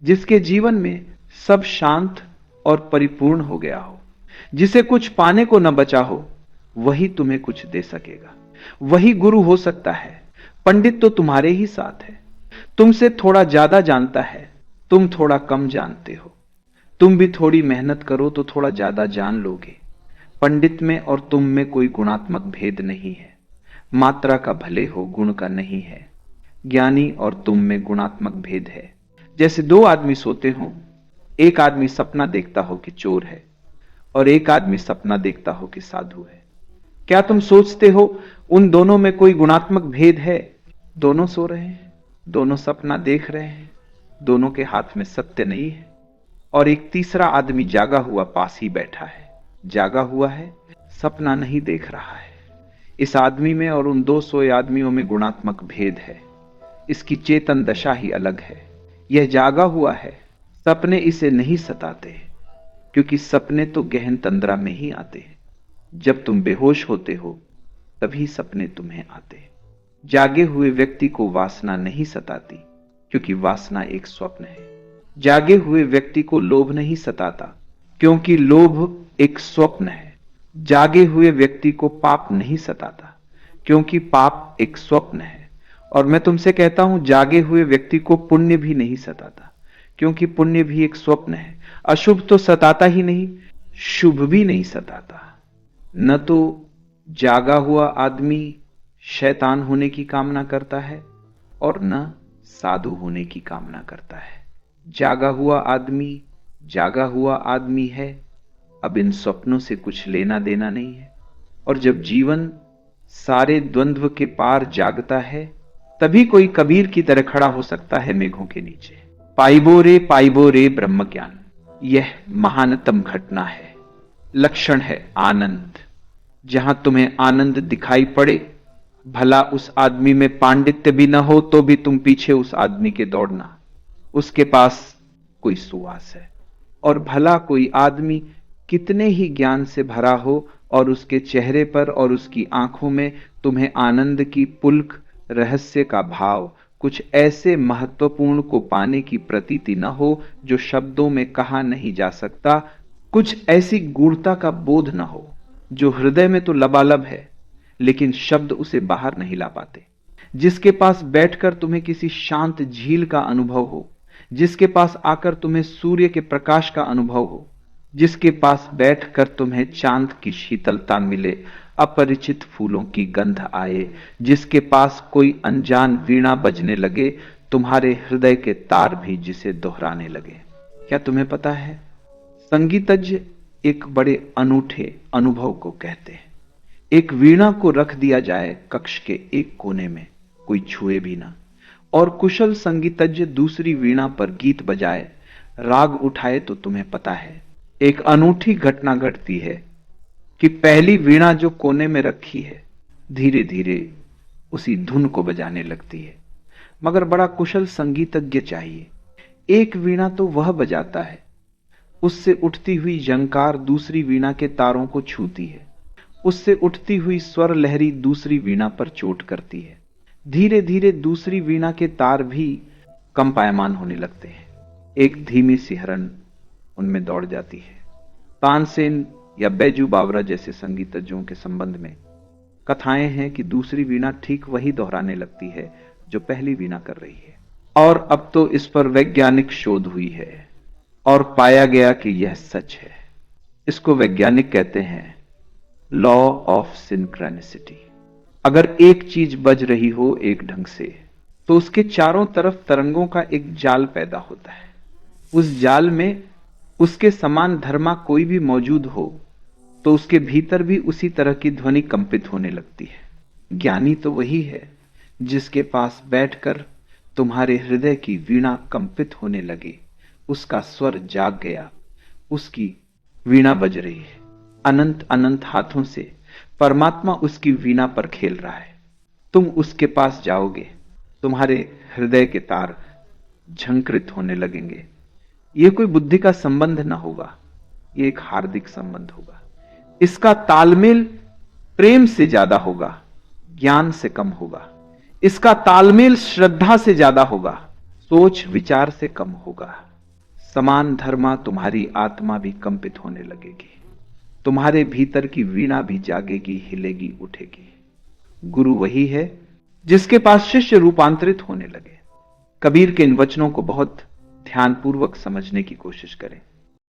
जिसके जीवन में सब शांत और परिपूर्ण हो गया हो, जिसे कुछ पाने को न बचा हो, वही तुम्हें कुछ दे सकेगा। वही गुरु हो सकता है। पंडित तो तुम्हारे ही साथ है, तुमसे थोड़ा ज्यादा जानता है, तुम थोड़ा कम जानते हो। तुम भी थोड़ी मेहनत करो तो थोड़ा ज्यादा जान लोगे। पंडित में और तुम में कोई गुणात्मक भेद नहीं है। मात्रा का भले हो, गुण का नहीं है। ज्ञानी और तुम में गुणात्मक भेद है। जैसे दो आदमी सोते हों, एक आदमी सपना देखता हो कि चोर है और एक आदमी सपना देखता हो कि साधु है। क्या तुम सोचते हो उन दोनों में कोई गुणात्मक भेद है? दोनों सो रहे हैं, दोनों सपना देख रहे हैं, दोनों के हाथ में सत्य नहीं है। और एक तीसरा आदमी जागा हुआ पास ही बैठा है, जागा हुआ है, सपना नहीं देख रहा है। इस आदमी में और उन दो सोए आदमियों में गुणात्मक भेद है। इसकी चेतन दशा ही अलग है। यह जागा हुआ है, सपने इसे नहीं सताते, क्योंकि सपने तो गहन तंद्रा में ही आते हैं। जब तुम बेहोश होते हो तभी सपने तुम्हें आते। जागे हुए व्यक्ति को वासना नहीं सताती, क्योंकि वासना एक स्वप्न है। जागे हुए व्यक्ति को लोभ नहीं सताता, क्योंकि लोभ एक स्वप्न है। जागे हुए व्यक्ति को पाप नहीं सताता, क्योंकि पाप एक स्वप्न है। और मैं तुमसे कहता हूं, जागे हुए व्यक्ति को पुण्य भी नहीं सताता, क्योंकि पुण्य भी एक स्वप्न है। अशुभ तो सताता ही नहीं, शुभ भी नहीं सताता। न तो जागा हुआ आदमी शैतान होने की कामना करता है और न साधु होने की कामना करता है। जागा हुआ आदमी है। अब इन स्वप्नों से कुछ लेना देना नहीं है। और जब जीवन सारे द्वंद्व के पार जागता है, तभी कोई कबीर की तरह खड़ा हो सकता है मेघों के नीचे। पाइबो रे ब्रह्म ज्ञान, यह महानतम घटना है। लक्षण है आनंद। जहां तुम्हें आनंद दिखाई पड़े, भला उस आदमी में पांडित्य भी न हो तो भी तुम पीछे उस आदमी के दौड़ना। उसके पास कोई सुवास है। और भला कोई आदमी कितने ही ज्ञान से भरा हो और उसके चेहरे पर और उसकी आंखों में तुम्हें आनंद की पुलक, रहस्य का भाव, कुछ ऐसे महत्वपूर्ण को पाने की प्रतीति न हो जो शब्दों में कहा नहीं जा सकता, कुछ ऐसी गूढ़ता का बोध न हो जो हृदय में तो लबालब है लेकिन शब्द उसे बाहर नहीं ला पाते। जिसके पास बैठकर तुम्हें किसी शांत झील का अनुभव हो, जिसके पास आकर तुम्हें सूर्य के प्रकाश का अनुभव हो, जिसके पास बैठकर तुम्हें चांद की शीतलता मिले, अपरिचित फूलों की गंध आए, जिसके पास कोई अनजान वीणा बजने लगे, तुम्हारे हृदय के तार भी जिसे दोहराने लगे। क्या तुम्हें पता है, संगीतज्ञ एक बड़े अनूठे अनुभव को कहते हैं। एक वीणा को रख दिया जाए कक्ष के एक कोने में, कोई छुए भी ना, और कुशल संगीतज्ञ दूसरी वीणा पर गीत बजाए, राग उठाए, तो तुम्हें पता है एक अनूठी घटना घटती है कि पहली वीणा जो कोने में रखी है धीरे धीरे उसी धुन को बजाने लगती है। मगर बड़ा कुशल संगीतज्ञ चाहिए। एक वीणा तो वह बजाता है, उससे उठती हुई झंकार दूसरी वीणा के तारों को छूती है, उससे उठती हुई स्वर लहरी दूसरी वीणा पर चोट करती है। धीरे धीरे दूसरी वीणा के तार भी कंपायमान होने लगते हैं। एक धीमी सी हरन उनमें दौड़ जाती है। तानसेन या बैजू बावरा जैसे संगीतज्ञों के संबंध में कथाएं हैं कि दूसरी वीणा ठीक वही दोहराने लगती है जो पहली वीणा कर रही है। और अब तो इस पर वैज्ञानिक शोध हुई है और पाया गया कि यह सच है। इसको वैज्ञानिक कहते हैं लॉ ऑफ सिंक्रोनिसिटी। अगर एक चीज बज रही हो एक ढंग से, तो उसके चारों तरफ तरंगों का एक जाल पैदा होता है। उस जाल में उसके समान धर्मा कोई भी मौजूद हो तो उसके भीतर भी उसी तरह की ध्वनि कंपित होने लगती है। ज्ञानी तो वही है जिसके पास बैठकर तुम्हारे हृदय की वीणा कंपित होने लगे, उसका स्वर जाग गया, उसकी वीणा बज रही है। अनंत अनंत हाथों से परमात्मा उसकी वीणा पर खेल रहा है। तुम उसके पास जाओगे, तुम्हारे हृदय के तार झंकृत होने लगेंगे। यह कोई बुद्धि का संबंध ना होगा, यह एक हार्दिक संबंध होगा। इसका तालमेल प्रेम से ज्यादा होगा, ज्ञान से कम होगा। इसका तालमेल श्रद्धा से ज्यादा होगा, सोच विचार से कम होगा। समान धर्मा तुम्हारी आत्मा भी कंपित होने लगेगी। तुम्हारे भीतर की वीणा भी जागेगी, हिलेगी, उठेगी। गुरु वही है जिसके पास शिष्य रूपांतरित होने लगे। कबीर के इन वचनों को बहुत ध्यानपूर्वक समझने की कोशिश करें।